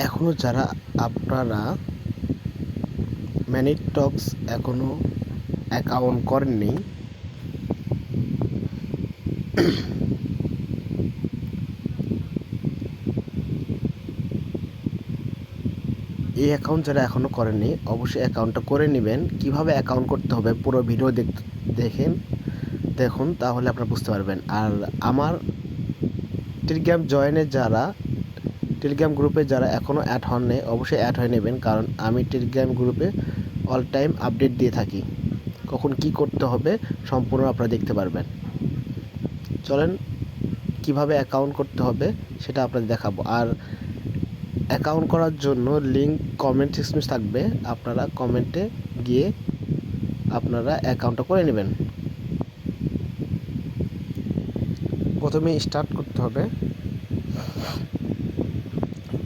এখনও যারা আপনারা ম্যানি টক্স এখনও অ্যাকাউন্ট করেননি, এই অ্যাকাউন্ট যারা এখনও করেননি অবশ্যই অ্যাকাউন্টটা করে নেবেন। কিভাবে অ্যাকাউন্ট করতে হবে পুরো ভিডিও দেখুন, তাহলে আপনারা বুঝতে পারবেন। আর আমার টেলিগ্রাম গ্রুপে যারা এখনও অ্যাড হননি অবশ্যই অ্যাড হয়ে নেবেন, কারণ আমি টেলিগ্রাম গ্রুপে অল টাইম আপডেট দিয়ে থাকি। কখন কি করতে হবে সম্পূর্ণ আপনারা দেখতে পারবেন। চলেন কিভাবে অ্যাকাউন্ট করতে হবে সেটা আপনাদের দেখাবো। আর অ্যাকাউন্ট করার জন্য লিঙ্ক কমেন্ট সেকশনে থাকবে, আপনারা কমেন্টে গিয়ে আপনারা অ্যাকাউন্টটা করে নেবেন। প্রথমে স্টার্ট করতে হবে,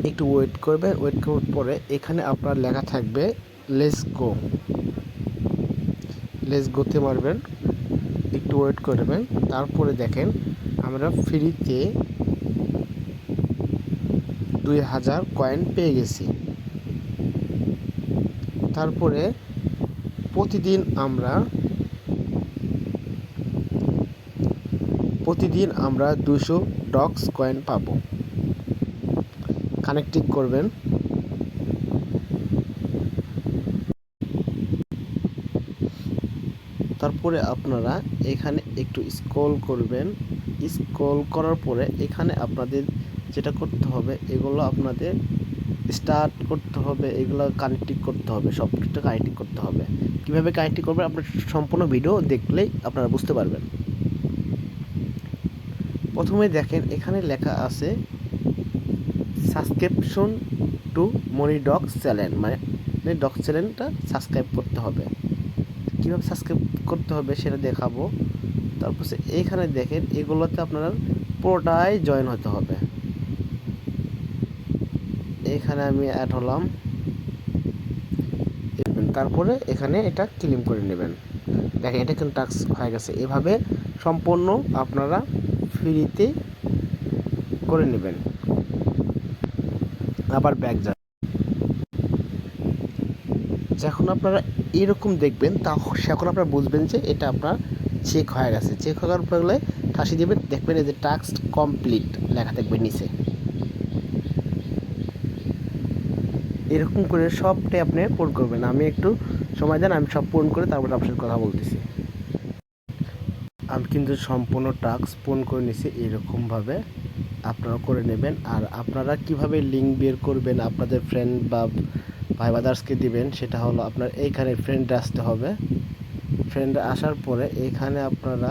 একটু ওয়েট করবেন। ওয়েট করার পরে এখানে আপনার লেখা থাকবে লেটস গোতে মারবেন, একটু ওয়েট করবেন। তারপরে দেখেন আমরা ফ্রিতে 2000 কয়েন পেয়ে গেছি। তারপরে প্রতিদিন আমরা 200 ডক্স কয়েন পাবো। কানেক্টিং করবেন। তারপরে আপনারা এখানে একটু স্ক্রল করবেন। স্ক্রল করার পরে এখানে আপনাদের যেটা করতে হবে, এগুলো আপনাদের স্টার্ট করতে হবে, এগুলো কানেক্টিং করতে হবে, সব কিছু কানেক্টিং করতে হবে। কীভাবে কানেক্টিং করবেন আপনার সম্পূর্ণ ভিডিও দেখলেই আপনারা বুঝতে পারবেন। প্রথমে দেখেন এখানে লেখা আছে সাবস্ক্রিপশন টু মনি ডক্স চ্যানেল, মানে ডক্স চ্যানেলটা সাবস্ক্রাইব করতে হবে। কীভাবে সাবস্ক্রাইব করতে হবে সেটা দেখাবো। তারপর এইখানে দেখেন এগুলোতে আপনারা পুরোটাই জয়েন হতে হবে। এখানে আমি অ্যাড হলাম, তারপরে এখানে এটা ক্লেম করে নেবেন। দেখেন এটা কিন্তু টাস্ক হয়ে গেছে। এভাবে সম্পূর্ণ আপনারা ফ্রিতে করে নেবেন। আবার ব্যাক যান, যখন আপনারা এরকম দেখবেন তখন আপনারা বুঝবেন যে এটা আপনার চেক হয়ে গেছে। চেক হওয়ার পরে ঠাসি দেবেন, দেখবেন এই যে টাস্ক কমপ্লিট লেখা থাকবে নিচে। এরকম করে সবটাই আপনি পূরণ করবেন। আমি একটু সময় দেন, আমি সব পূরণ করে তারপরে আপনার সাথে কথা বলতেছি। আমি কিন্তু সম্পূর্ণ টাস্ক পূরণ করে নিছি। এরকমভাবে আপনারা করে নেবেন। আর আপনারা কিভাবে লিঙ্ক বের করবেন আপনাদের ফ্রেন্ড বা ভাই বাদার্সকে দিবেন, সেটা হলো আপনার এইখানে ফ্রেন্ডে আসতে হবে। ফ্রেন্ডে আসার পরে এইখানে আপনারা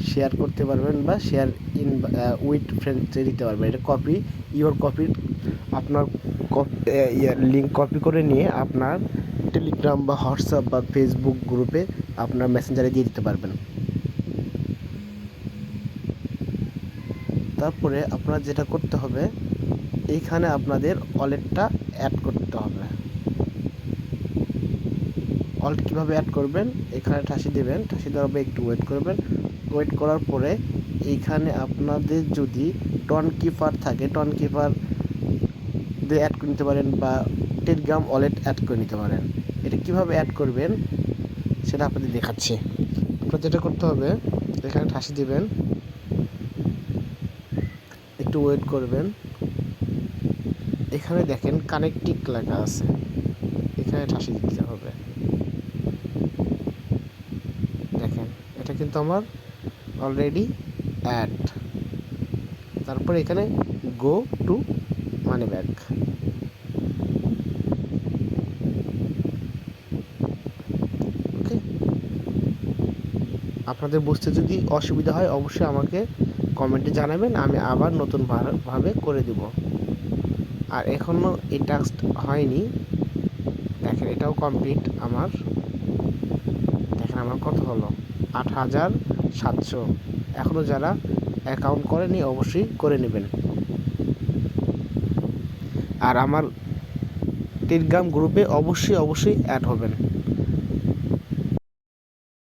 শেয়ার করতে পারবেন বা শেয়ার ইন উইথ ফ্রেন্ডসে দিতে পারবেন। এটা কপি আপনার লিঙ্ক কপি করে নিয়ে আপনার টেলিগ্রাম বা হোয়াটসঅ্যাপ বা ফেসবুক গ্রুপে আপনার মেসেঞ্জারে দিয়ে দিতে পারবেন। তারপরে আপনার যেটা করতে হবে, এইখানে আপনাদের ওয়ালেটটা অ্যাড করতে হবে। ওয়ালেট কীভাবে অ্যাড করবেন, এখানে ঠাসি দেবেন, ঠাসি দেওয়ার পরে একটু ওয়েট করবেন। ওয়েট করার পরে এইখানে আপনাদের যদি টন কিপার থাকে, টন কিপার দিয়ে অ্যাড করে নিতে পারেন বা টেলিগ্রাম ওয়ালেট অ্যাড করে নিতে পারেন। এটা কীভাবে অ্যাড করবেন সেটা আপনাদের দেখাচ্ছি। আপনার যেটা করতে হবে, এখানে ঠাসি দেবেন, একটু ওয়েট করবেন। এখানে দেখেন কানেক্টিং লেখা আছে, এখানে ঠাসি দিতে হবে। দেখেন এটা কিন্তু আমার অলরেডি অ্যাড। তারপর এখানে গো টু মানি ব্যাক। ওকে, আপনাদের বুঝতে যদি অসুবিধা হয় অবশ্যই আমাকে কমেন্টে জানাবেন, আমি আবার নতুনভাবে করে দিব। আর এখনও এই টাস্ক হয়নি, দেখেন এটাও কমপ্লিট আমার। দেখেন আমার কত হলো 8700। এখনও যারা অ্যাকাউন্ট করেনি অবশ্যই করে নেবেন। আর আমার টেলিগ্রাম গ্রুপে অবশ্যই অ্যাড হবেন।